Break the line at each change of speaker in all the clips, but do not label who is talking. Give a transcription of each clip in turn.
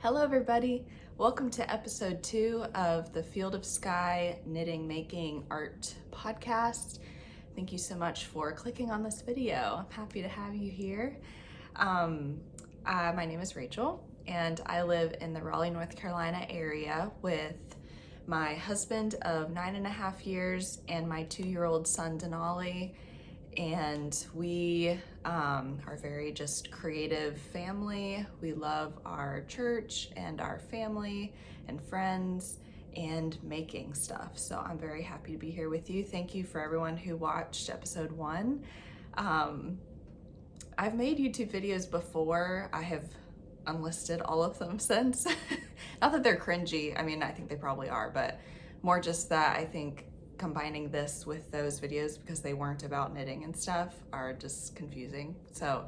Hello everybody, welcome to episode 2 of the Field of Skye Knitting Making Art podcast. Thank you so much for clicking on this video. I'm happy to have you here. My name is Rachel and I live in the Raleigh, North Carolina area with my husband of 9.5 years and my 2-year-old son Denali. And we are very just creative family. We love our church and our family and friends and making stuff. So I'm very happy to be here with you. Thank you for everyone who watched episode 1. I've made YouTube videos before. I have unlisted all of them since. Not that they're cringy. I mean, I think they probably are, but more just that I think combining this with those videos because they weren't about knitting and stuff are just confusing. So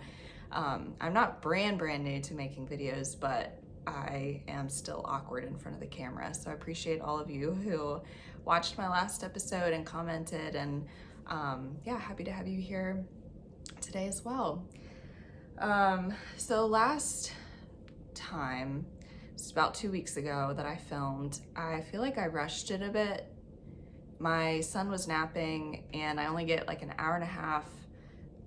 I'm not brand new to making videos, but I am still awkward in front of the camera. So I appreciate all of you who watched my last episode and commented, and yeah, happy to have you here today as well. So last time, it's about 2 weeks ago that I filmed, I feel like I rushed it a bit. My son was napping and I only get like an hour and a half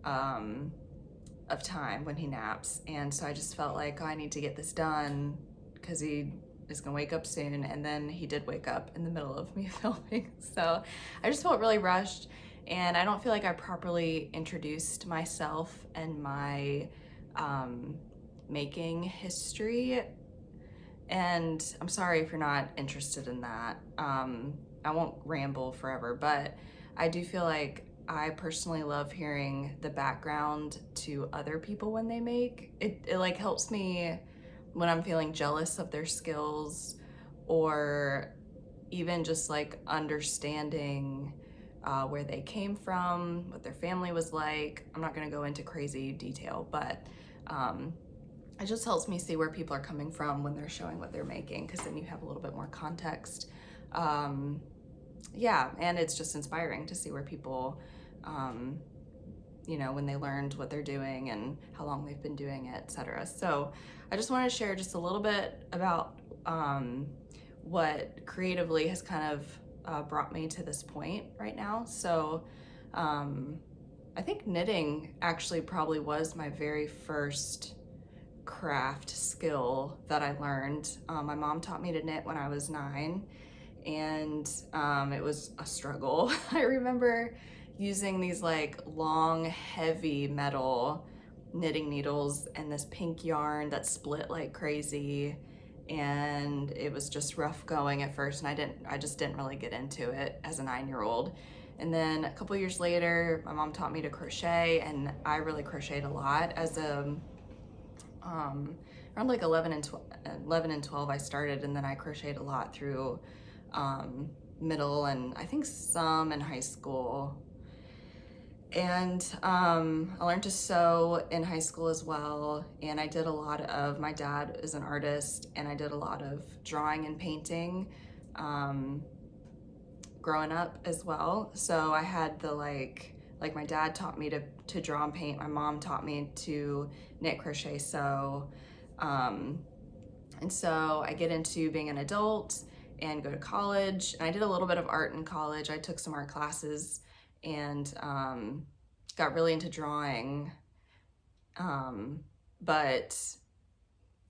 of time when he naps. And so I just felt like, oh, I need to get this done because he is gonna wake up soon. And then he did wake up in the middle of me filming. So I just felt really rushed, and I don't feel like I properly introduced myself and my making history. And I'm sorry if you're not interested in that. I won't ramble forever, but I do feel like I personally love hearing the background to other people when they make. It like helps me when I'm feeling jealous of their skills, or even just like understanding where they came from, what their family was like. I'm not gonna go into crazy detail, but it just helps me see where people are coming from when they're showing what they're making, because then you have a little bit more context. Yeah, and it's just inspiring to see where people, you know, when they learned what they're doing and how long they've been doing it, etc. So I just want to share just a little bit about what creatively has kind of brought me to this point right now. So I think knitting actually probably was my very first craft skill that I learned. My mom taught me to knit when I was 9. And it was a struggle. I remember using these like long, heavy metal knitting needles and this pink yarn that split like crazy. And it was just rough going at first, and I just didn't really get into it as a 9-year-old. And then a couple years later, my mom taught me to crochet, and I really crocheted a lot as a around like 11 and 12 I started, and then I crocheted a lot through middle and I think some in high school. And I learned to sew in high school as well, and I did a lot of, my dad is an artist, and I did a lot of drawing and painting growing up as well. So I had the like my dad taught me to draw and paint, my mom taught me to knit, crochet, sew, and so I get into being an adult and go to college. And I did a little bit of art in college. I took some art classes and got really into drawing. But,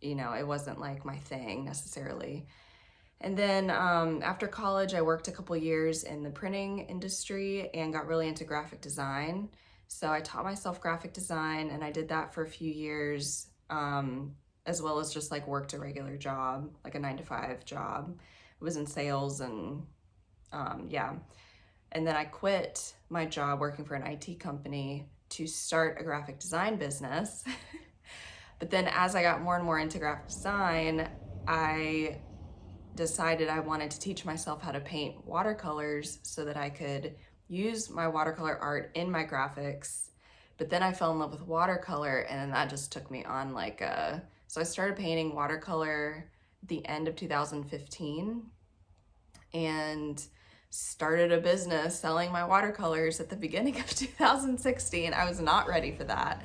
you know, it wasn't like my thing necessarily. And then after college, I worked a couple years in the printing industry and got really into graphic design. So I taught myself graphic design, and I did that for a few years, as well as just like worked a regular job, like a 9-to-5 job. It was in sales, and yeah. And then I quit my job working for an IT company to start a graphic design business. But then as I got more and more into graphic design, I decided I wanted to teach myself how to paint watercolors so that I could use my watercolor art in my graphics. But then I fell in love with watercolor, and then that just took me on like so I started painting watercolor the end of 2015 and started a business selling my watercolors at the beginning of 2016. I was not ready for that.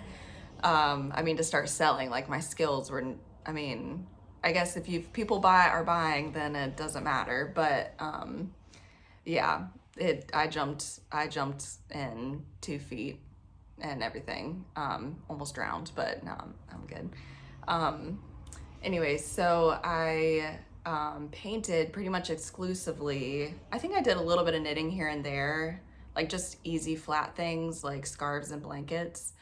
I mean, to start selling, like my skills were, I mean, I guess if people are buying, then it doesn't matter. But yeah, I jumped in 2 feet and everything. Almost drowned, but no, I'm good. Anyway, so I painted pretty much exclusively. I think I did a little bit of knitting here and there, like just easy flat things like scarves and blankets,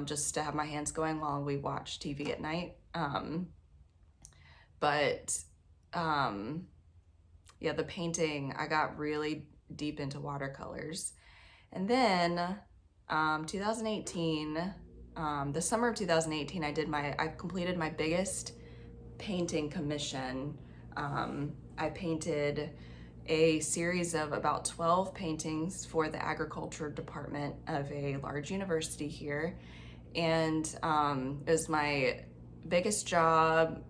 just to have my hands going while we watch TV at night. But yeah, the painting, I got really deep into watercolors. And then 2018, the summer of 2018, I completed my biggest painting commission. I painted a series of about 12 paintings for the agriculture department of a large university here. And it was my biggest job,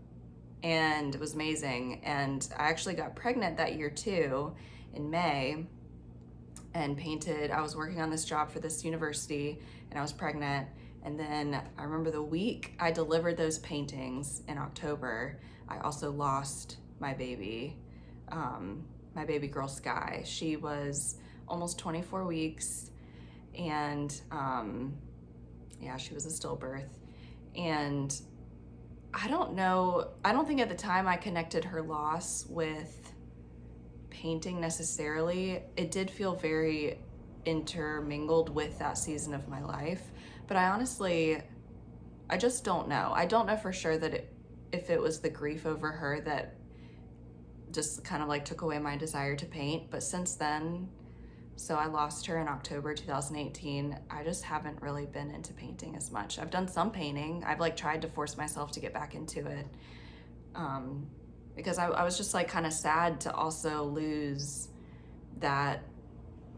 and it was amazing. And I actually got pregnant that year too, in May, and painted. I was working on this job for this university, and I was pregnant. And then I remember the week I delivered those paintings in October, I also lost my baby girl Skye. She was almost 24 weeks, and yeah, she was a stillbirth. And I don't think at the time I connected her loss with painting necessarily. It did feel very intermingled with that season of my life, but I just don't know. I don't know for sure that if it was the grief over her that just kind of like took away my desire to paint. But since then, so I lost her in October 2018, I just haven't really been into painting as much. I've done some painting. I've like tried to force myself to get back into it, because I was just like kind of sad to also lose that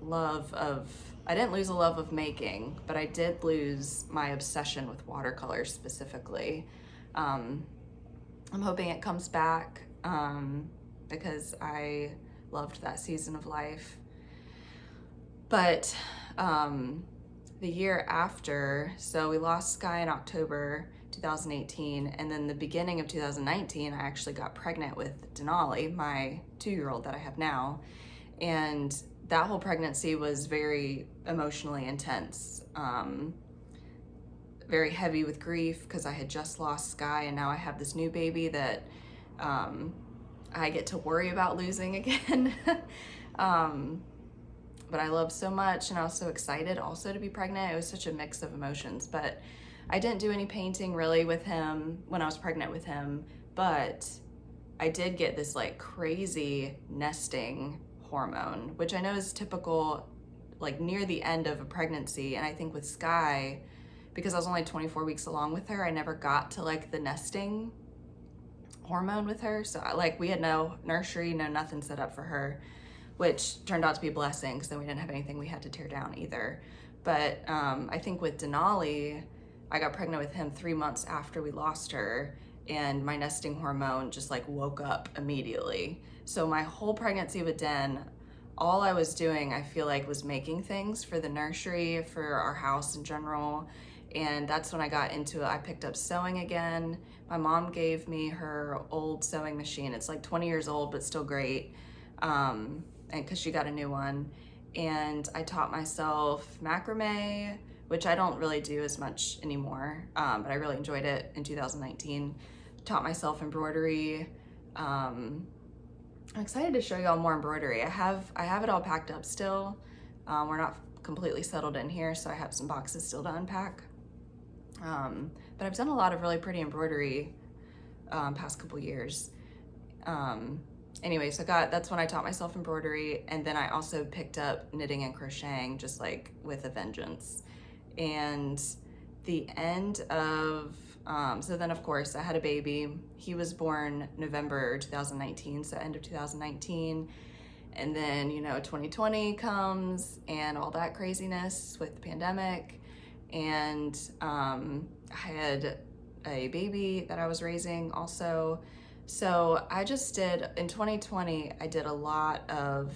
love of, I didn't lose a love of making, but I did lose my obsession with watercolors specifically. I'm hoping it comes back, because I loved that season of life. But the year after, so we lost Skye in October 2018, and then the beginning of 2019, I actually got pregnant with Denali, my 2-year-old that I have now. And that whole pregnancy was very emotionally intense, very heavy with grief, because I had just lost Skye, and now I have this new baby that I get to worry about losing again. But I love so much, and I was so excited also to be pregnant. It was such a mix of emotions. But I didn't do any painting really with him when I was pregnant with him, but I did get this like crazy nesting hormone, which I know is typical like near the end of a pregnancy. And I think with Skye, because I was only 24 weeks along with her, I never got to like the nesting hormone with her. So like we had no nursery, no nothing set up for her, which turned out to be a blessing, because then we didn't have anything we had to tear down either. But I think with Denali, I got pregnant with him 3 months after we lost her, and my nesting hormone just like woke up immediately. So my whole pregnancy with Den, all I was doing, I feel like, was making things for the nursery, for our house in general. And that's when I got into it. I picked up sewing again. My mom gave me her old sewing machine. It's like 20 years old, but still great. And because she got a new one. And I taught myself macrame, which I don't really do as much anymore, but I really enjoyed it in 2019. Taught myself embroidery. I'm excited to show you all more embroidery. I have it all packed up still. We're not completely settled in here, so I have some boxes still to unpack. But I've done a lot of really pretty embroidery past couple years. Anyway, so that's when I taught myself embroidery, and then I also picked up knitting and crocheting just like with a vengeance. And the end of, so then of course I had a baby. He was born November 2019, so end of 2019. And then, 2020 comes and all that craziness with the pandemic. And I had a baby that I was raising also. So I just in 2020, I did a lot of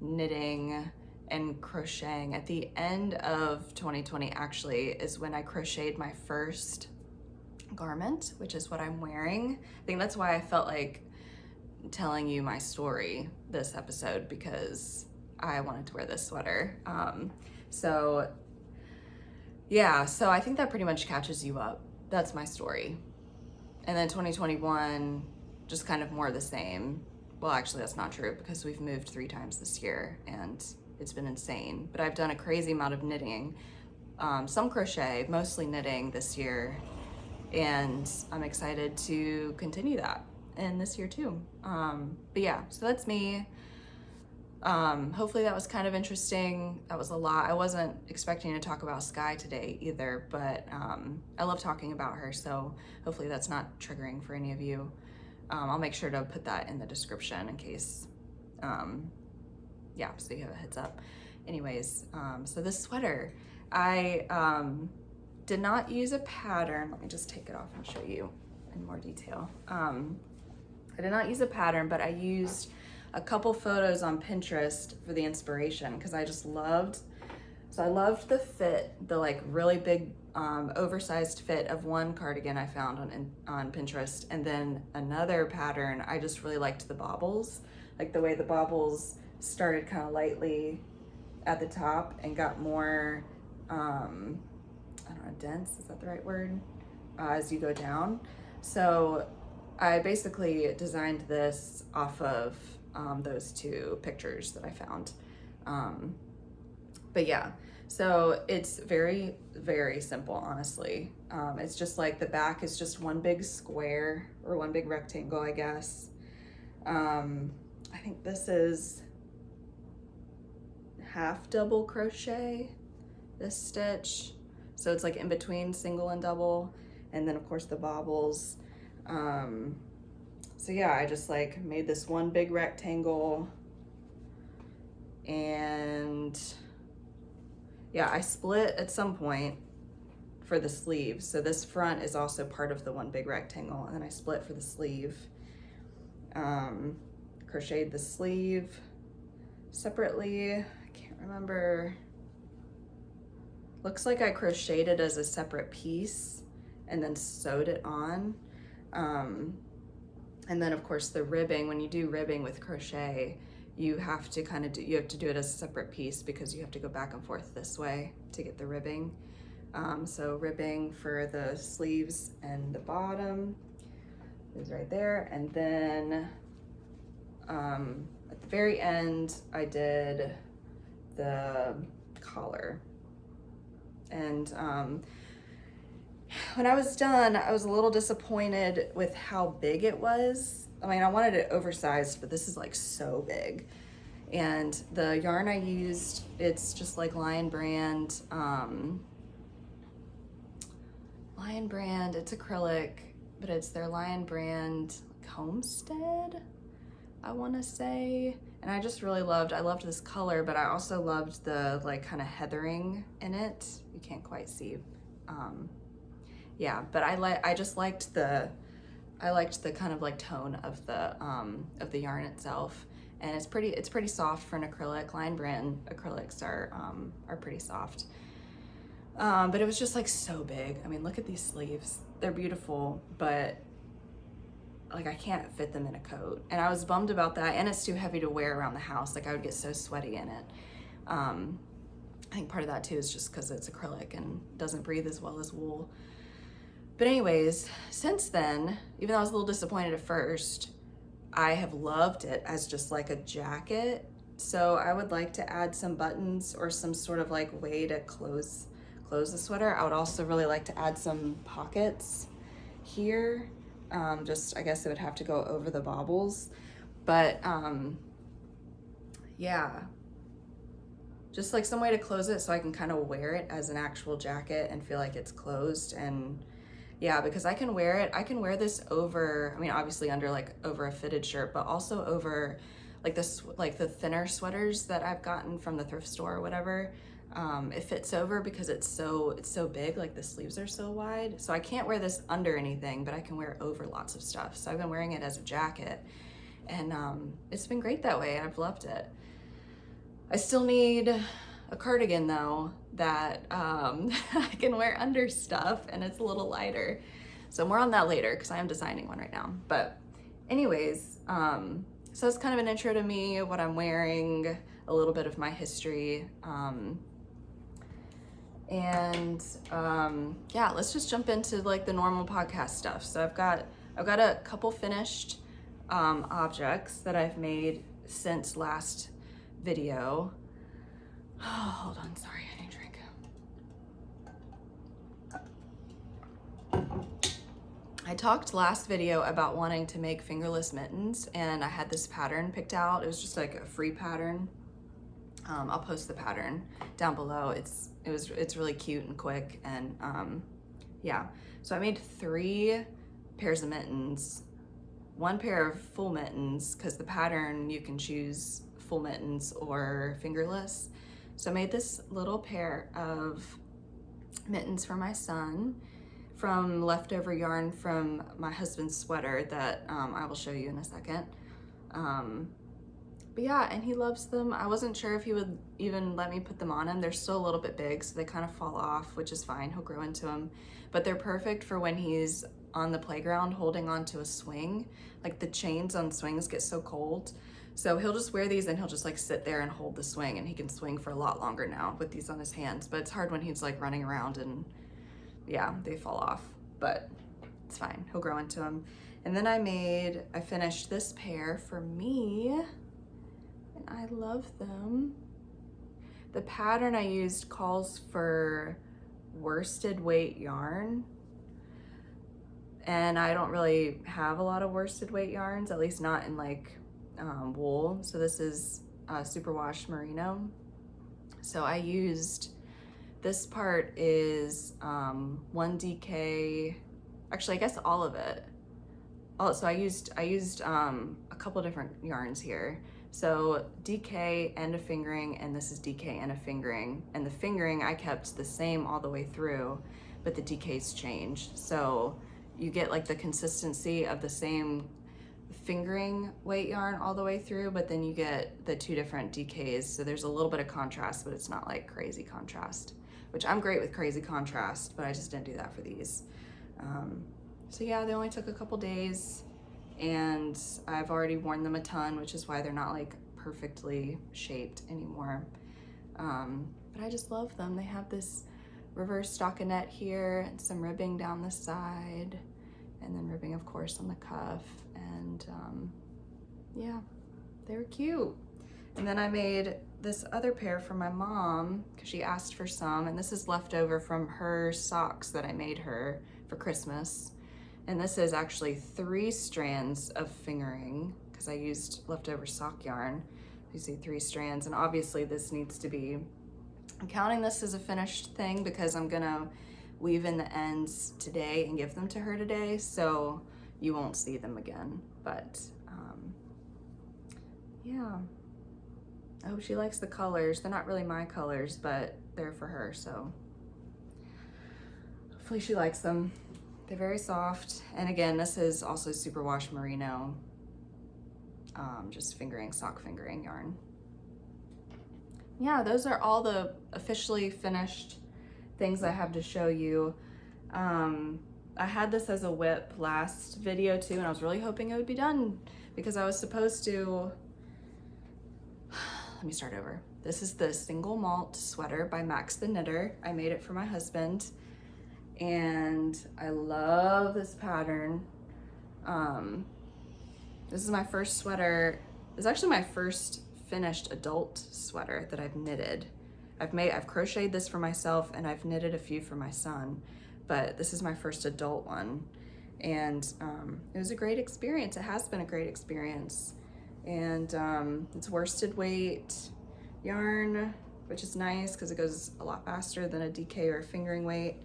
knitting and crocheting. At the end of 2020, actually, is when I crocheted my first garment, which is what I'm wearing. I think that's why I felt like telling you my story this episode, because I wanted to wear this sweater. So yeah, so I think that pretty much catches you up. That's my story. And then 2021, just kind of more of the same. Well, actually that's not true, because we've moved 3 times this year and it's been insane. But I've done a crazy amount of knitting, some crochet, mostly knitting this year. And I'm excited to continue that in this year too. But yeah, so that's me. Hopefully that was kind of interesting. That was a lot. I wasn't expecting to talk about Skye today either, but I love talking about her, so hopefully that's not triggering for any of you. I'll make sure to put that in the description in case, yeah, so you have a heads up. Anyways, so this sweater, I did not use a pattern. Let me just take it off and show you in more detail. I did not use a pattern, but I used a couple photos on Pinterest for the inspiration, because I just loved, so I loved the fit, the like really big oversized fit of one cardigan I found on Pinterest, and then another pattern, I just really liked the baubles, like the way the baubles started kind of lightly at the top and got more, I don't know, dense, is that the right word? As you go down. So I basically designed this off of those 2 pictures that I found. But yeah, so it's very, very simple, honestly. It's just like the back is just one big square, or one big rectangle, I guess. I think this is half double crochet, this stitch. So it's like in between single and double. And then of course the baubles. So yeah, I just like made this one big rectangle, and yeah, I split at some point for the sleeves. So this front is also part of the one big rectangle, and then I split for the sleeve. Crocheted the sleeve separately. I can't remember. Looks like I crocheted it as a separate piece and then sewed it on. And then of course the ribbing, when you do ribbing with crochet, you have to kind of do it as a separate piece, because you have to go back and forth this way to get the ribbing. So ribbing for the sleeves and the bottom is right there. And then at the very end, I did the collar. And when I was done, I was a little disappointed with how big it was. I mean, I wanted it oversized, but this is like so big. And the yarn I used, it's just like Lion Brand, it's acrylic, but it's their Lion Brand Homestead, I wanna say. And I just really loved this color, but I also loved the like kind of heathering in it. You can't quite see. Yeah, but I just liked the kind of like tone of the yarn itself, and it's pretty soft for an acrylic. Lion Brand acrylics are pretty soft. But it was just like so big. I mean, look at these sleeves. They're beautiful, but like I can't fit them in a coat. And I was bummed about that, and it's too heavy to wear around the house. Like I would get so sweaty in it. I think part of that too is just because it's acrylic and doesn't breathe as well as wool. But anyways, since then, even though I was a little disappointed at first, I have loved it as just like a jacket. So I would like to add some buttons or some sort of like way to close the sweater. I would also really like to add some pockets here. Just, I guess it would have to go over the baubles, but yeah, just like some way to close it so I can kind of wear it as an actual jacket and feel like it's closed. And yeah, because I can wear this over, I mean, obviously under like over a fitted shirt, but also over like this, like the thinner sweaters that I've gotten from the thrift store or whatever. It fits over because it's so big, like the sleeves are so wide. So I can't wear this under anything, but I can wear over lots of stuff. So I've been wearing it as a jacket, and it's been great that way. I've loved it. I still need a cardigan though that I can wear under stuff, and it's a little lighter. So more on that later because I am designing one right now. But anyways, so it's kind of an intro to me, what I'm wearing, a little bit of my history. Yeah, let's just jump into like the normal podcast stuff. So I've got a couple finished objects that I've made since last video. Oh, hold on, sorry, I need a drink. I talked last video about wanting to make fingerless mittens, and I had this pattern picked out. It was just like a free pattern. I'll post the pattern down below. It's really cute and quick, and yeah. So I made 3 pairs of mittens, 1 pair of full mittens, because the pattern you can choose full mittens or fingerless. So I made this little pair of mittens for my son from leftover yarn from my husband's sweater that I will show you in a second. But yeah, and he loves them. I wasn't sure if he would even let me put them on him. They're still a little bit big, so they kind of fall off, which is fine. He'll grow into them. But they're perfect for when he's on the playground holding onto a swing. Like the chains on swings get so cold. So he'll just wear these and he'll just like sit there and hold the swing, and he can swing for a lot longer now with these on his hands. But it's hard when he's like running around and yeah, they fall off, but it's fine. He'll grow into them. And then I finished this pair for me. I love them. The pattern I used calls for worsted weight yarn, and I don't really have a lot of worsted weight yarns, at least not in like wool. So this is superwash merino. So I used, this part is 1 DK, actually I guess all of it. Oh, so I used a couple different yarns here. So DK and a fingering, and this is DK and a fingering. And the fingering I kept the same all the way through, but the DKs change. So you get like the consistency of the same fingering weight yarn all the way through, but then you get the 2 different DKs. So there's a little bit of contrast, but it's not like crazy contrast, which I'm great with crazy contrast, but I just didn't do that for these. So yeah, they only took a couple days, and I've already worn them a ton, which is why they're not like perfectly shaped anymore. But I just love them. They have this reverse stockinette here and some ribbing down the side, and then ribbing of course on the cuff, and yeah, they were cute. And then I made this other pair for my mom because she asked for some, and this is leftover from her socks that I made her for Christmas. And this is actually 3 strands of fingering because I used leftover sock yarn. You see 3 strands, and obviously this needs to be, I'm counting this as a finished thing because I'm gonna weave in the ends today and give them to her today, so you won't see them again. But yeah, I hope she likes the colors. They're not really my colors, but they're for her, so hopefully she likes them. They're very soft. And again, this is also superwash merino, just fingering, sock fingering yarn. Yeah, those are all the officially finished things I have to show you. I had this as a whip last video too, and I was really hoping it would be done because I was supposed to, let me start over. This is the single malt sweater by Max the Knitter. I made it for my husband, and I love this pattern. This is my first sweater. It's actually my first finished adult sweater that I've knitted. I've crocheted this for myself, and I've knitted a few for my son, but this is my first adult one. And it was a great experience. It has been a great experience. And it's worsted weight yarn, which is nice because it goes a lot faster than a DK or a fingering weight.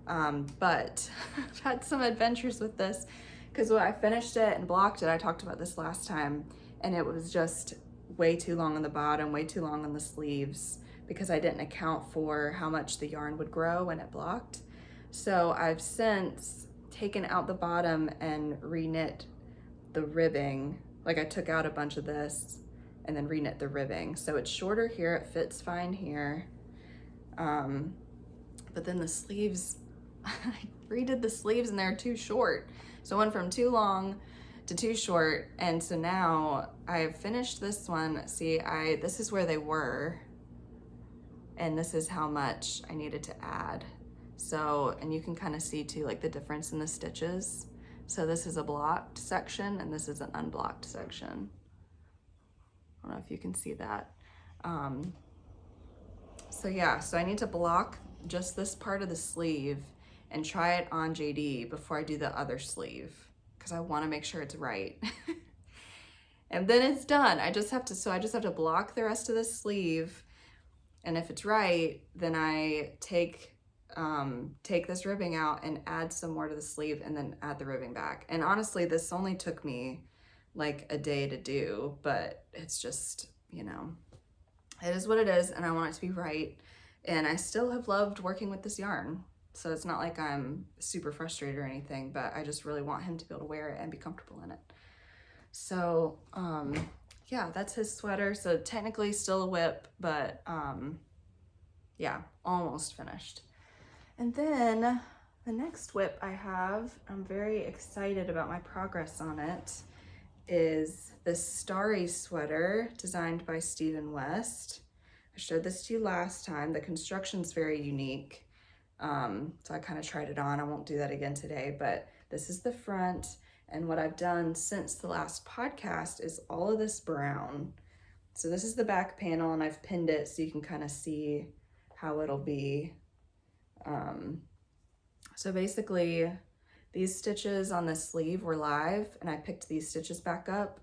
But I've had some adventures with this because when I finished it and blocked it, I talked about this last time, and it was just way too long on the bottom, way too long on the sleeves, because I didn't account for how much the yarn would grow when it blocked. So I've since taken out the bottom and reknit the ribbing. Like I took out a bunch of this and then reknit the ribbing. So it's shorter here, it fits fine here. But then the sleeves I redid the sleeves and they're too short. So I went from too long to too short. And so now I've finished this one. See, this is where they were. And this is how much I needed to add. So, and you can kind of see too, like the difference in the stitches. So this is a blocked section and this is an unblocked section. I don't know if you can see that. So yeah, so I need to block just this part of the sleeve and try it on JD before I do the other sleeve, because I want to make sure it's right. And then it's done. I just have to block the rest of the sleeve. And if it's right, then I take this ribbing out and add some more to the sleeve and then add the ribbing back. And honestly, this only took me like a day to do, but it's just, you know, it is what it is, and I want it to be right. And I still have loved working with this yarn. So it's not like I'm super frustrated or anything, but I just really want him to be able to wear it and be comfortable in it. So, yeah, that's his sweater. So technically still a whip, but yeah, almost finished. And then the next whip I have, I'm very excited about my progress on it, is this Starry sweater designed by Stephen West. I showed this to you last time. The construction's very unique. So I kind of tried it on. I won't do that again today, but this is the front. And what I've done since the last podcast is all of this brown. So this is the back panel, and I've pinned it so you can kind of see how it'll be. So basically these stitches on the sleeve were live, and I picked these stitches back up,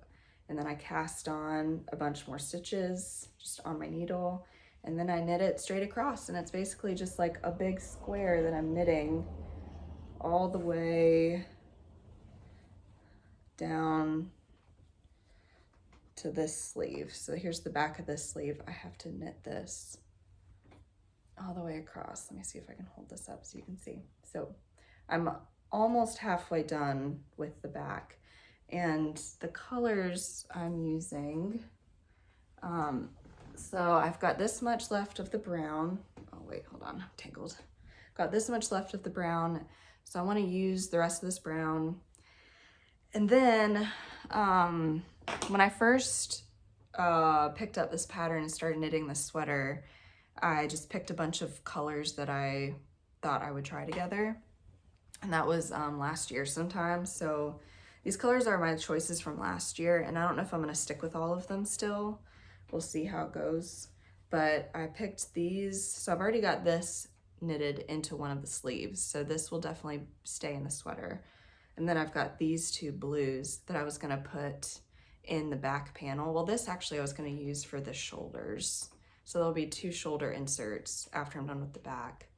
and then I cast on a bunch more stitches just on my needle, and then I knit it straight across, and it's basically just like a big square that I'm knitting all the way down to this sleeve. So here's the back of this sleeve. I have to knit this all the way across. Let me see if I can hold this up so you can see. So I'm almost halfway done with the back, and the colors I'm using, so I've got this much left of the brown. Oh wait, hold on, I'm tangled. Got this much left of the brown, so I want to use the rest of this brown. And then when I first picked up this pattern and started knitting this sweater, I just picked a bunch of colors that I thought I would try together. And that was last year sometime. So these colors are my choices from last year, and I don't know if I'm gonna stick with all of them still. We'll see how it goes. But I picked these, so I've already got this knitted into one of the sleeves. So this will definitely stay in the sweater. And then I've got these two blues that I was gonna put in the back panel. Well, this actually I was gonna use for the shoulders. So there'll be 2 shoulder inserts after I'm done with the back.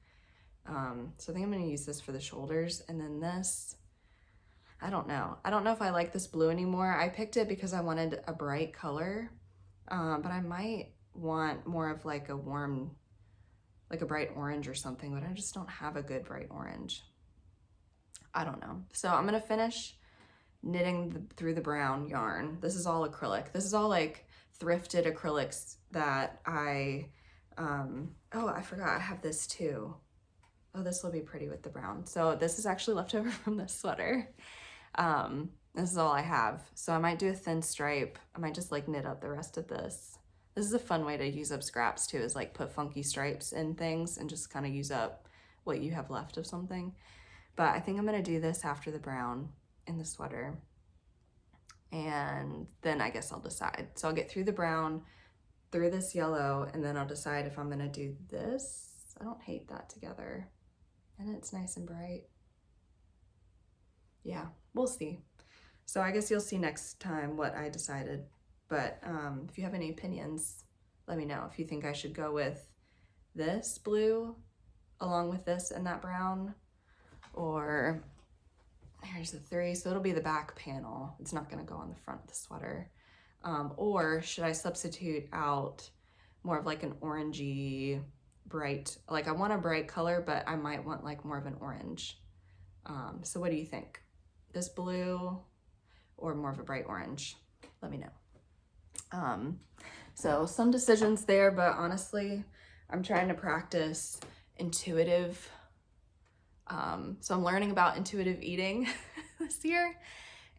So I think I'm gonna use this for the shoulders, and then this, I don't know if I like this blue anymore. I picked it because I wanted a bright color, but I might want more of like a warm, like a bright orange or something, but I just don't have a good bright orange. I don't know. So I'm gonna finish knitting through the brown yarn. This is all acrylic. This is all like thrifted acrylics that I, oh, I forgot I have this too. Oh, this will be pretty with the brown. So this is actually left over from this sweater. This is all I have. So I might do a thin stripe. I might just like knit up the rest of this. This is a fun way to use up scraps too, is like put funky stripes in things and just kind of use up what you have left of something. But I think I'm gonna do this after the brown in the sweater. And then I guess I'll decide. So I'll get through the brown, through this yellow, and then I'll decide if I'm gonna do this. I don't hate that together. And it's nice and bright. Yeah, we'll see. So I guess you'll see next time what I decided. But if you have any opinions, let me know. If you think I should go with this blue along with this and that brown, or here's the 3. So it'll be the back panel. It's not gonna go on the front of the sweater. Or should I substitute out more of like an orangey, bright, like I want a bright color, but I might want like more of an orange. So what do you think? This blue or more of a bright orange? Let me know. So some decisions there, but honestly, I'm trying to practice intuitive So I'm learning about intuitive eating this year,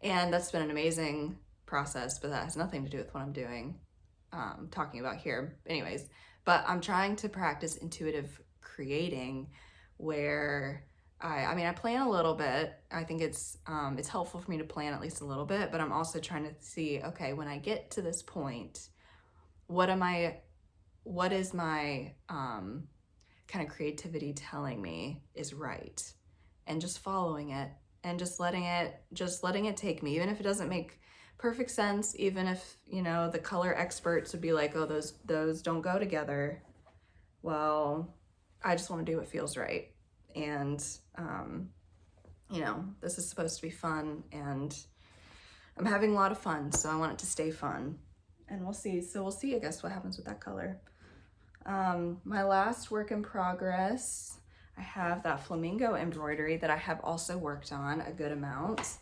and that's been an amazing process, but that has nothing to do with what I'm doing, talking about here. Anyways, but I'm trying to practice intuitive creating where I plan a little bit. I think it's helpful for me to plan at least a little bit, but I'm also trying to see, okay, when I get to this point, what is my kind of creativity telling me is right, and just following it and just letting it take me, even if it doesn't make perfect sense, even if, you know, the color experts would be like, oh, those don't go together. Well, I just want to do what feels right. And you know, this is supposed to be fun, and I'm having a lot of fun, so I want it to stay fun, and we'll see. So we'll see, I guess, what happens with that color. My last work in progress, I have that Flamingo embroidery that I have also worked on a good amount,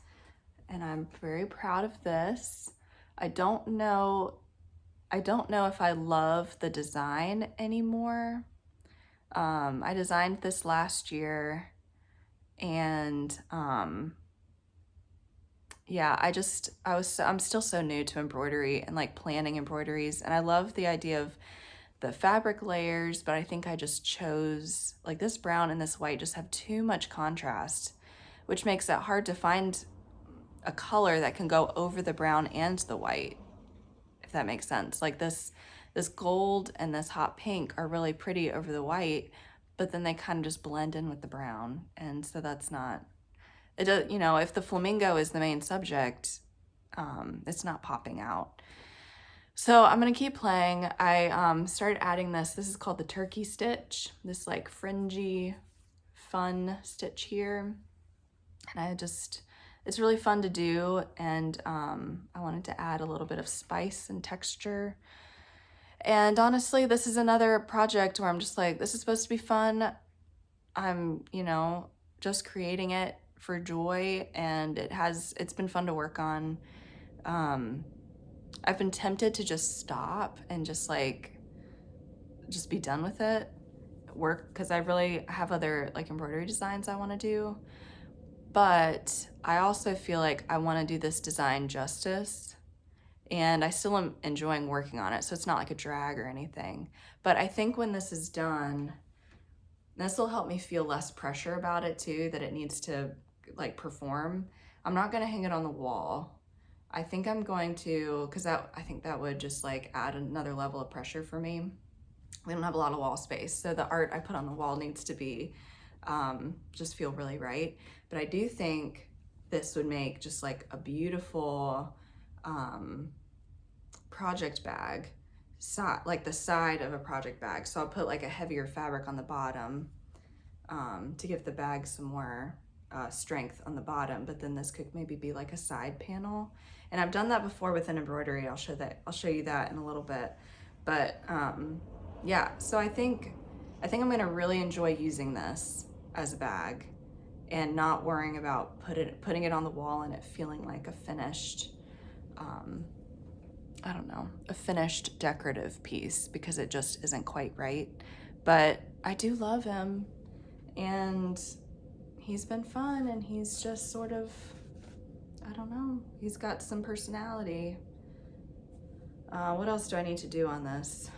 and I'm very proud of this. I don't know if I love the design anymore. I designed this last year, and yeah, I'm still so new to embroidery and like planning embroideries, and I love the idea of the fabric layers, but I think I just chose, like, this brown and this white just have too much contrast, which makes it hard to find a color that can go over the brown and the white, if that makes sense. Like this gold and this hot pink are really pretty over the white, but then they kind of just blend in with the brown, and so that's not, it does, you know, if the flamingo is the main subject, it's not popping out. So I'm gonna keep playing. I started adding this is called the turkey stitch, this like fringy, fun stitch here. And it's really fun to do, and I wanted to add a little bit of spice and texture. And honestly, this is another project where I'm just like, this is supposed to be fun. I'm, you know, just creating it for joy, and it's been fun to work on. I've been tempted to just stop and just be done with it, because I really have other like embroidery designs I want to do, but I also feel like I want to do this design justice, and I still am enjoying working on it, so it's not like a drag or anything. But I think when this is done, this will help me feel less pressure about it too, that it needs to like perform. I'm not going to hang it on the wall. I think I'm going to, because I think that would just like add another level of pressure for me. We don't have a lot of wall space, so the art I put on the wall needs to be, just feel really right. But I do think this would make just like a beautiful project bag, like the side of a project bag. So I'll put like a heavier fabric on the bottom to give the bag some more strength on the bottom, but then this could maybe be like a side panel. And I've done that before with an embroidery. I'll show you that in a little bit. But yeah, so I think I'm gonna really enjoy using this as a bag and not worrying about putting it on the wall and it feeling like a finished, I don't know, a finished decorative piece, because it just isn't quite right. But I do love him, and he's been fun, and he's just sort of, I don't know, he's got some personality. What else do I need to do on this?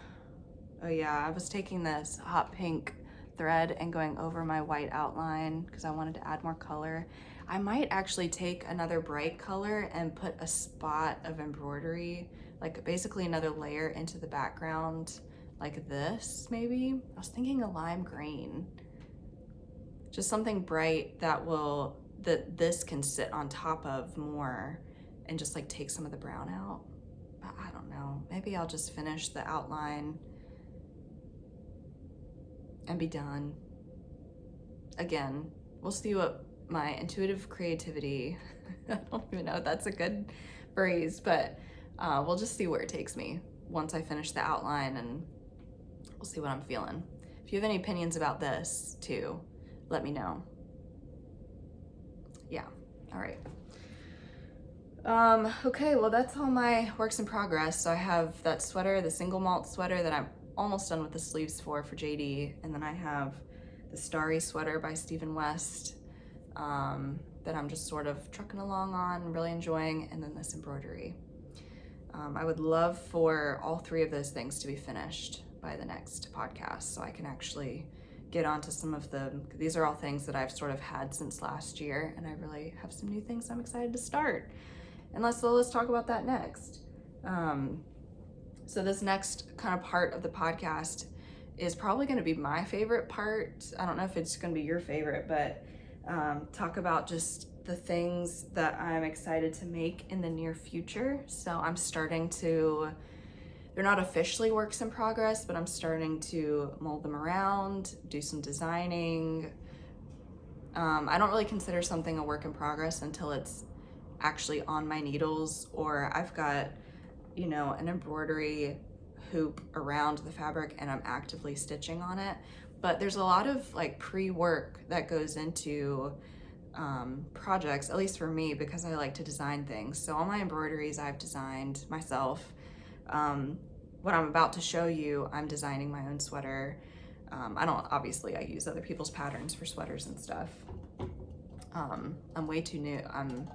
Oh yeah, I was taking this hot pink thread and going over my white outline because I wanted to add more color. I might actually take another bright color and put a spot of embroidery, like basically another layer into the background, like this maybe. I was thinking a lime green. Just something bright that this can sit on top of more and just like take some of the brown out. I don't know, maybe I'll just finish the outline and be done. Again, we'll see what my intuitive creativity, I don't even know if that's a good phrase, but we'll just see where it takes me once I finish the outline, and we'll see what I'm feeling. If you have any opinions about this too, let me know. Yeah, all right. Okay, well that's all my works in progress. So I have that sweater, the single malt sweater that I'm almost done with the sleeves for JD, and then I have the Starry sweater by Stephen West that I'm just sort of trucking along on, really enjoying, and then this embroidery. I would love for all three of those things to be finished by the next podcast so I can actually get onto some of these are all things that I've sort of had since last year, and I really have some new things I'm excited to start. And let's talk about that next. So this next kind of part of the podcast is probably going to be my favorite part. I don't know if it's going to be your favorite, but talk about just the things that I'm excited to make in the near future. So I'm starting to, they're not officially works in progress, but I'm starting to mold them around, do some designing. I don't really consider something a work in progress until it's actually on my needles, or I've got, you know, an embroidery hoop around the fabric and I'm actively stitching on it. But there's a lot of like pre-work that goes into projects, at least for me, because I like to design things. So all my embroideries I've designed myself. What I'm about to show you, I'm designing my own sweater. I use other people's patterns for sweaters and stuff. I'm way too new. I'm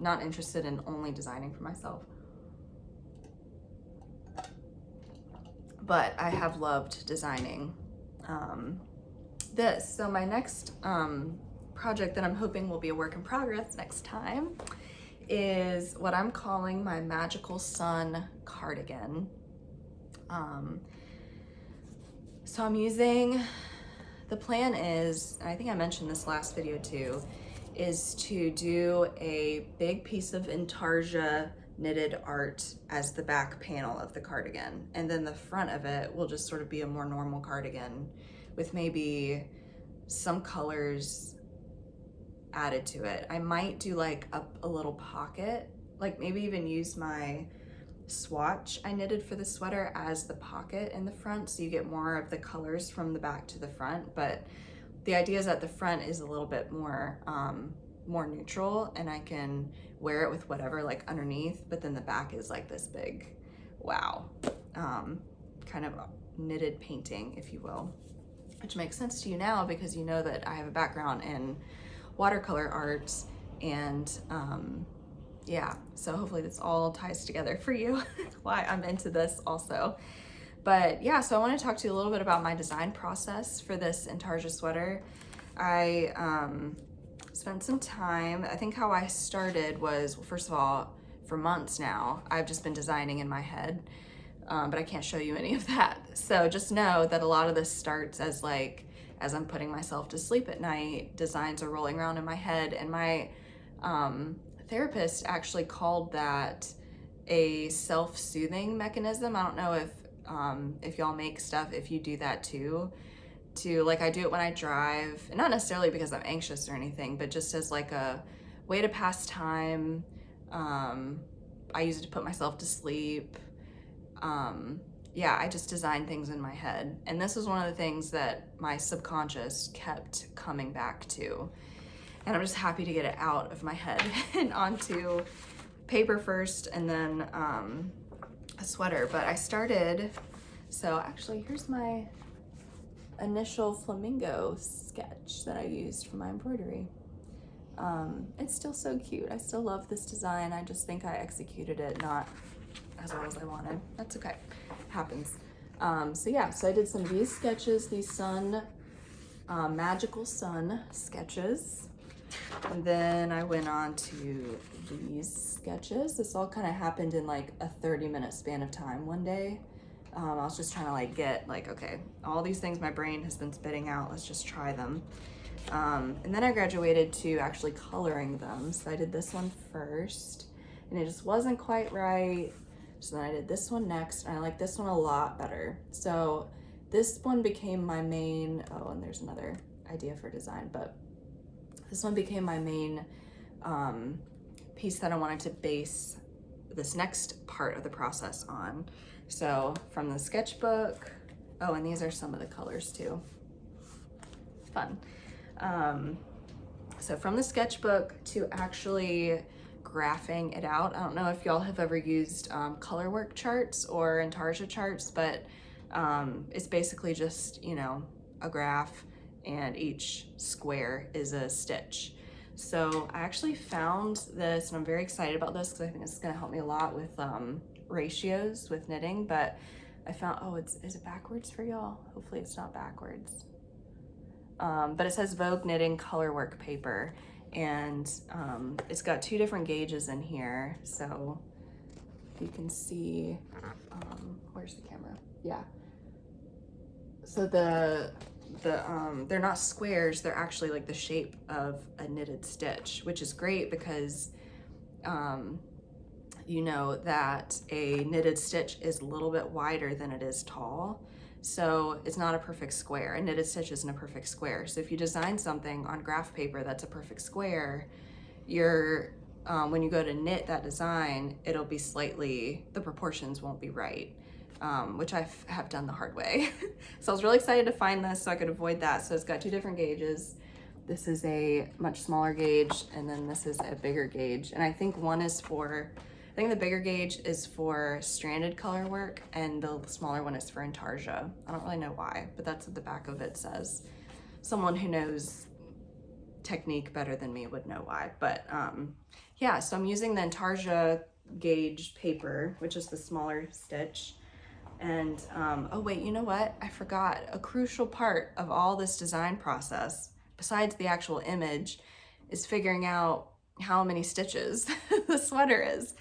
not interested in only designing for myself. But I have loved designing this. So my next project that I'm hoping will be a work in progress next time is what I'm calling my Magical Sun cardigan. So I'm using, the plan is, and I think I mentioned this last video too, is to do a big piece of Intarsia knitted art as the back panel of the cardigan. And then the front of it will just sort of be a more normal cardigan with maybe some colors added to it. I might do like a little pocket, like maybe even use my swatch I knitted for the sweater as the pocket in the front, so you get more of the colors from the back to the front. But the idea is that the front is a little bit more neutral, and I can wear it with whatever like underneath, but then the back is like this big, wow, kind of knitted painting, if you will, which makes sense to you now because you know that I have a background in watercolor art, and yeah, so hopefully this all ties together for you why I'm into this also. But yeah, so I want to talk to you a little bit about my design process for this Intarsia sweater. I spent some time, I think how I started was, well, first of all, for months now, I've just been designing in my head, but I can't show you any of that. So just know that a lot of this starts as I'm putting myself to sleep at night, designs are rolling around in my head, and my therapist actually called that a self-soothing mechanism. I don't know if y'all make stuff, if you do that too, like I do it when I drive, and not necessarily because I'm anxious or anything, but just as like a way to pass time. I use it to put myself to sleep. Yeah, I just design things in my head. And this was one of the things that my subconscious kept coming back to. And I'm just happy to get it out of my head and onto paper first, and then a sweater. But I started, so actually here's my initial Flamingo sketch that I used for my embroidery. It's still so cute. I still love this design. I just think I executed it not as well as I wanted. That's okay, happens. So yeah, so I did some of these sketches, these sun, Magical Sun sketches. And then I went on to these sketches. This all kind of happened in like a 30-minute span of time one day. I was just trying to like get like, okay, all these things my brain has been spitting out, let's just try them. And then I graduated to actually coloring them. So I did this one first, and it just wasn't quite right. So then I did this one next, and I like this one a lot better. So this one became my main, oh, and there's another idea for design, but this one became my main piece that I wanted to base this next part of the process on. So from the sketchbook, oh, and these are some of the colors too. Fun. So from the sketchbook to actually graphing it out. I don't know if y'all have ever used color work charts or Intarsia charts, but it's basically just, you know, a graph and each square is a stitch. So I actually found this, and I'm very excited about this because I think this is going to help me a lot with ratios with knitting. But I found, oh, is it backwards for y'all? Hopefully it's not backwards. But it says Vogue Knitting Colorwork paper, and it's got 2 different gauges in here. So you can see, where's the camera? Yeah. So they're not squares, they're actually like the shape of a knitted stitch, which is great because you know that a knitted stitch is a little bit wider than it is tall. So it's not a perfect square. A knitted stitch isn't a perfect square. So if you design something on graph paper that's a perfect square, when you go to knit that design, it'll be the proportions won't be right. Which I have done the hard way. So I was really excited to find this so I could avoid that. So it's got 2 different gauges. This is a much smaller gauge, and then this is a bigger gauge. And I think the bigger gauge is for stranded color work, and the smaller one is for Intarsia. I don't really know why, but that's what the back of it says. Someone who knows technique better than me would know why. But yeah, so I'm using the Intarsia gauge paper, which is the smaller stitch. And oh wait, you know what? I forgot a crucial part of all this design process, besides the actual image, is figuring out how many stitches the sweater is.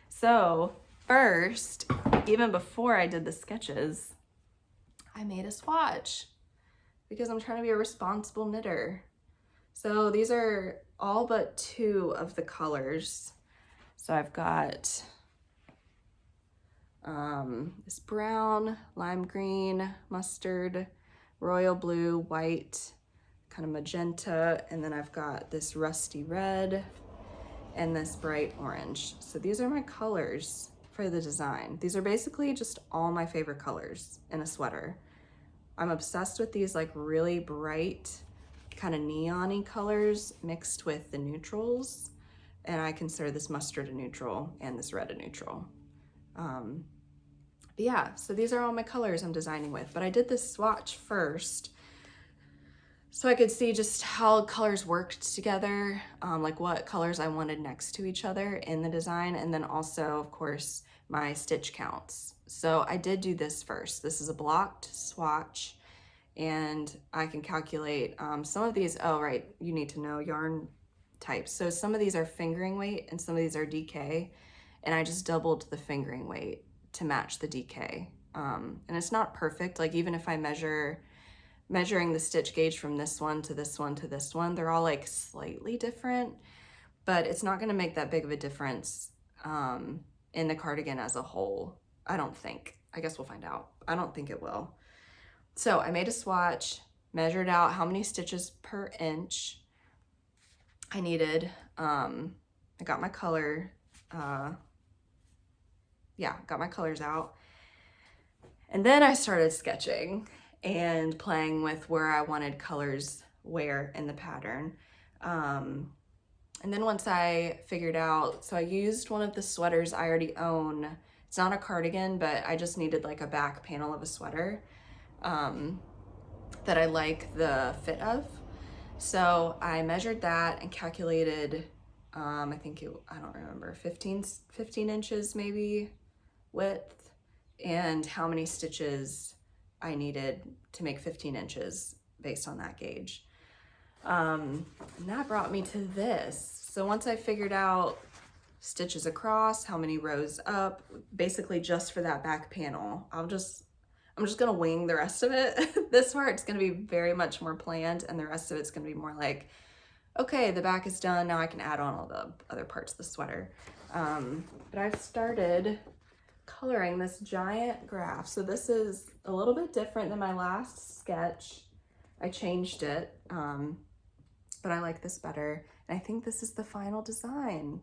So first, even before I did the sketches, I made a swatch because I'm trying to be a responsible knitter. So these are all but 2 of the colors. So I've got this brown, lime green, mustard, royal blue, white, kind of magenta, and then I've got this rusty red and this bright orange. So these are my colors for the design. These are basically just all my favorite colors in a sweater. I'm obsessed with these like really bright, kind of neon-y colors mixed with the neutrals, and I consider this mustard a neutral and this red a neutral. But yeah, so these are all my colors I'm designing with, but I did this swatch first so I could see just how colors worked together, like what colors I wanted next to each other in the design, and then also, of course, my stitch counts. So I did do this first. This is a blocked swatch, and I can calculate some of these. Oh, right, you need to know yarn types. So some of these are fingering weight and some of these are DK, and I just doubled the fingering weight to match the DK. And it's not perfect, like even if I measuring the stitch gauge from this one to this one to this one, they're all like slightly different, but it's not gonna make that big of a difference in the cardigan as a whole, I don't think. I guess we'll find out. I don't think it will. So I made a swatch, measured out how many stitches per inch I needed. I got my color, got my colors out. And then I started sketching and playing with where I wanted colors where in the pattern. And then once I figured out, so I used one of the sweaters I already own. It's not a cardigan, but I just needed like a back panel of a sweater that I like the fit of. So I measured that and calculated, I don't remember, 15 inches maybe width, and how many stitches I needed to make 15 inches based on that gauge. And that brought me to this. So once I figured out stitches across, how many rows up, basically just for that back panel, I'm just gonna wing the rest of it. This part's gonna be very much more planned, and the rest of it's gonna be more like, okay, the back is done, now I can add on all the other parts of the sweater. But I've started coloring this giant graph. So this is a little bit different than my last sketch. I changed it, but I like this better. And I think this is the final design.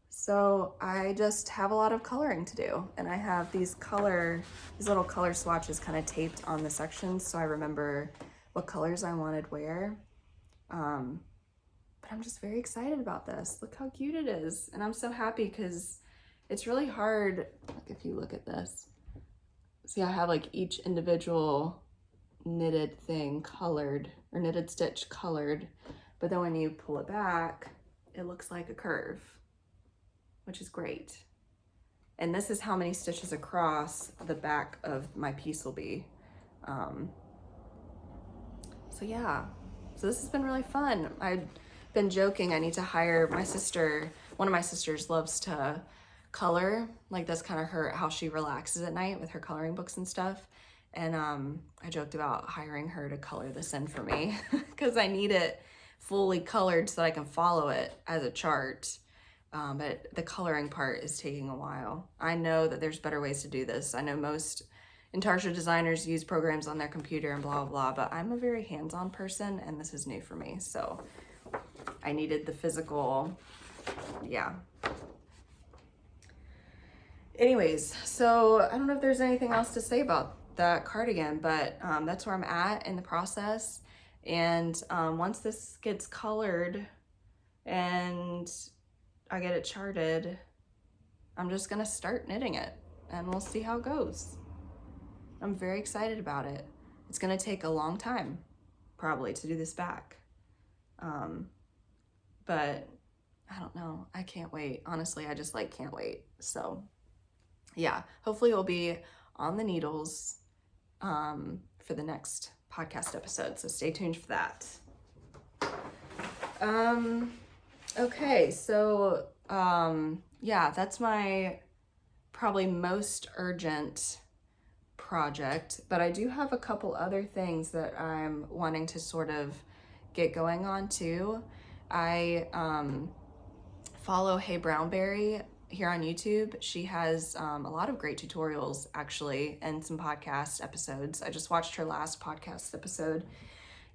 So I just have a lot of coloring to do, and I have these little color swatches kind of taped on the sections so I remember what colors I wanted where. But I'm just very excited about this. Look how cute it is. And I'm so happy because it's really hard, like if you look at this. See, I have like each individual knitted thing colored, or knitted stitch colored, but then when you pull it back, it looks like a curve, which is great. And this is how many stitches across the back of my piece will be. So yeah, so this has been really fun. I've been joking I need to hire my sister. One of my sisters loves to color, like that's kind of how she relaxes at night with her coloring books and stuff. And I joked about hiring her to color this in for me because I need it fully colored so that I can follow it as a chart. But the coloring part is taking a while. I know that there's better ways to do this. I know most Intarsia designers use programs on their computer and blah, blah, blah, but I'm a very hands-on person and this is new for me. So I needed the physical, yeah. Anyways, so I don't know if there's anything else to say about that cardigan, but that's where I'm at in the process. And once this gets colored and I get it charted, I'm just gonna start knitting it and we'll see how it goes. I'm very excited about it. It's gonna take a long time, probably, to do this back. But I don't know, I can't wait. Honestly, I just like can't wait. So yeah, hopefully it'll be on the needles for the next podcast episode. So stay tuned for that. Okay, so yeah, that's my probably most urgent project, but I do have a couple other things that I'm wanting to sort of get going on too. I follow HeyBrownBerry here on YouTube. She has a lot of great tutorials actually, and some podcast episodes. I just watched her last podcast episode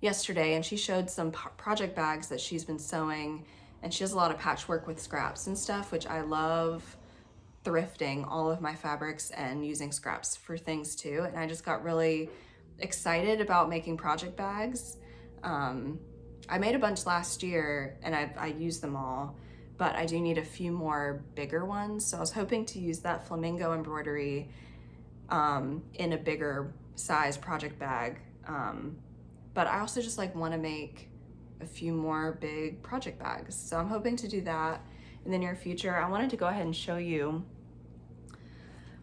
yesterday and she showed some project bags that she's been sewing, and she does a lot of patchwork with scraps and stuff, which I love. Thrifting all of my fabrics and using scraps for things too, and I just got really excited about making project bags. I made a bunch last year and I used them all, but I do need a few more bigger ones, so I was hoping to use that Flamingo Embroidery in a bigger size project bag, but I also just like want to make a few more big project bags, so I'm hoping to do that in the near future. I wanted to go ahead and show you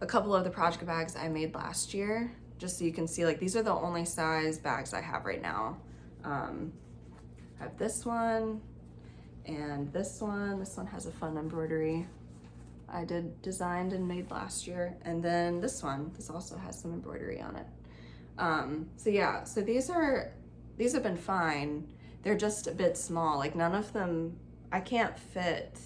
a couple of the project bags I made last year, just so you can see, like, these are the only size bags I have right now. I have this one and this one. This one has a fun embroidery I designed and made last year. And then this one, this also has some embroidery on it. So yeah, so these have been fine. They're just a bit small. Like none of them, I can't fit.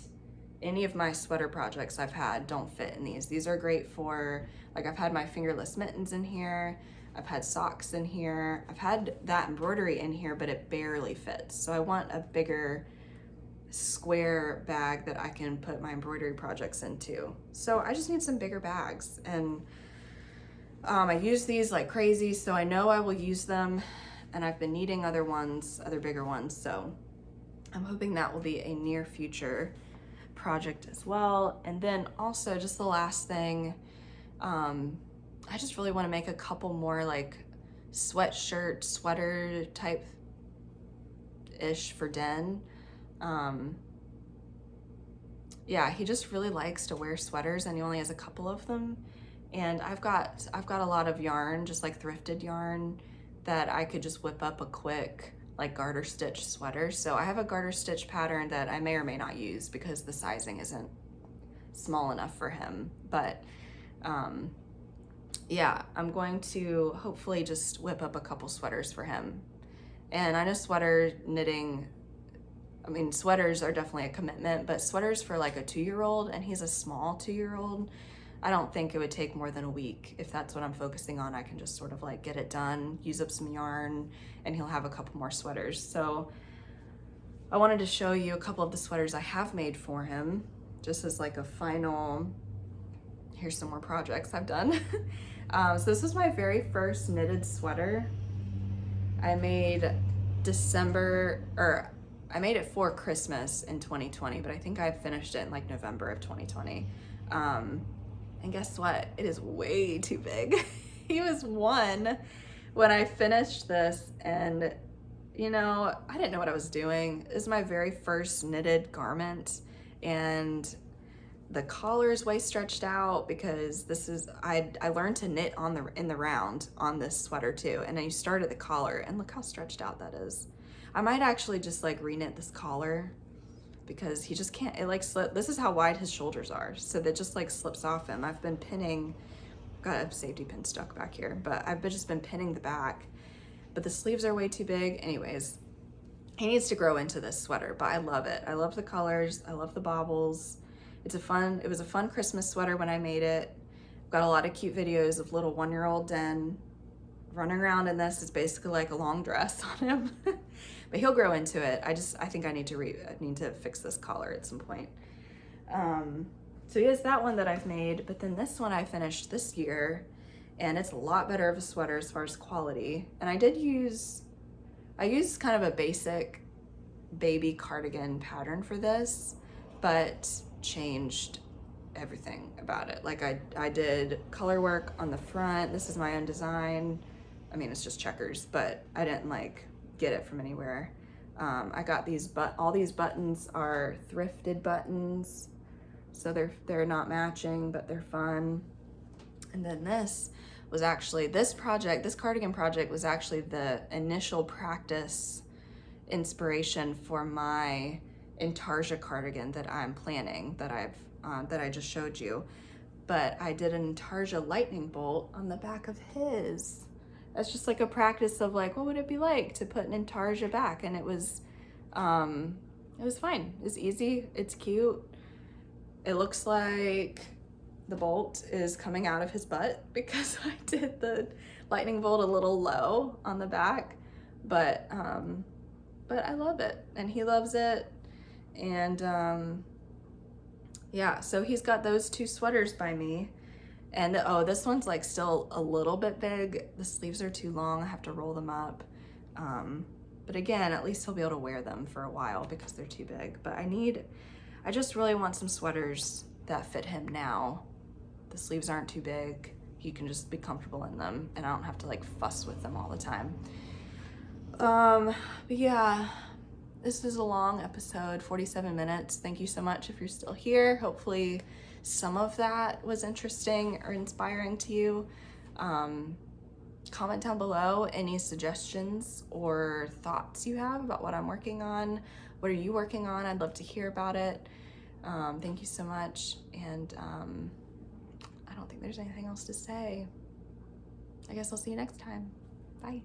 Any of my sweater projects I've had don't fit in these. These are great for, like, I've had my Fingerless Mittens in here, I've had socks in here, I've had that embroidery in here, but it barely fits. So I want a bigger square bag that I can put my embroidery projects into. So I just need some bigger bags, and I use these like crazy, so I know I will use them, and I've been needing other ones, other bigger ones, so I'm hoping that will be a near future project as well. And then also just the last thing, I just really want to make a couple more like sweatshirt, sweater type ish for Den. Yeah, he just really likes to wear sweaters and he only has a couple of them. And I've got a lot of yarn, just like thrifted yarn, that I could just whip up a quick like garter stitch sweater. So I have a garter stitch pattern that I may or may not use because the sizing isn't small enough for him. But yeah, I'm going to hopefully just whip up a couple sweaters for him. And I know sweater knitting, I mean, sweaters are definitely a commitment, but sweaters for like a 2-year-old, and he's a small 2-year-old, I don't think it would take more than a week. If that's what I'm focusing on, I can just sort of like get it done, use up some yarn, and he'll have a couple more sweaters. So I wanted to show you a couple of the sweaters I have made for him, just as like a final, here's some more projects I've done. So this was my very first knitted sweater. I made I made it for Christmas in 2020, but I think I finished it in like November of 2020. And guess what? It is way too big. He was 1 when I finished this, and you know, I didn't know what I was doing. This is my very first knitted garment, and the collar is way stretched out because this is, I learned to knit in the round on this sweater too, and I started the collar, and look how stretched out that is. I might actually just like re-knit this collar because he just can't, it like slip. This is how wide his shoulders are, so that just like slips off him. I've been pinning, got a safety pin stuck back here, but I've just been pinning the back, but the sleeves are way too big. Anyways, he needs to grow into this sweater, but I love it. I love the colors, I love the bobbles. It was a fun Christmas sweater when I made it. I've got a lot of cute videos of little 1-year-old Den running around in this. It's basically like a long dress on him. But he'll grow into it. I think I need to fix this collar at some point. So here's that one that I've made, but then this one I finished this year, and it's a lot better of a sweater as far as quality. And I used kind of a basic baby cardigan pattern for this, but changed everything about it. Like I did color work on the front. This is my own design. I mean, it's just checkers, but I didn't like get it from anywhere. I got all these buttons are thrifted buttons, so they're not matching, but they're fun. And then this cardigan project was actually the initial practice inspiration for my Intarsia cardigan that I'm planning, that I just showed you. But I did an Intarsia lightning bolt on the back of his. That's just like a practice of like, what would it be like to put an Intarsia back? And it was fine. It was easy. It's cute. It looks like the bolt is coming out of his butt because I did the lightning bolt a little low on the back, but I love it and he loves it. And yeah, so he's got those 2 sweaters by me. And oh, this one's like still a little bit big. The sleeves are too long. I have to roll them up. But again, at least he'll be able to wear them for a while because they're too big. But I just really want some sweaters that fit him now. The sleeves aren't too big. He can just be comfortable in them, and I don't have to like fuss with them all the time. But yeah, this is a long episode, 47 minutes. Thank you so much if you're still here. Hopefully some of that was interesting or inspiring to you. Comment down below any suggestions or thoughts you have about what I'm working on. What are you working on? I'd love to hear about it. Thank you so much. And I don't think there's anything else to say. I guess I'll see you next time. Bye.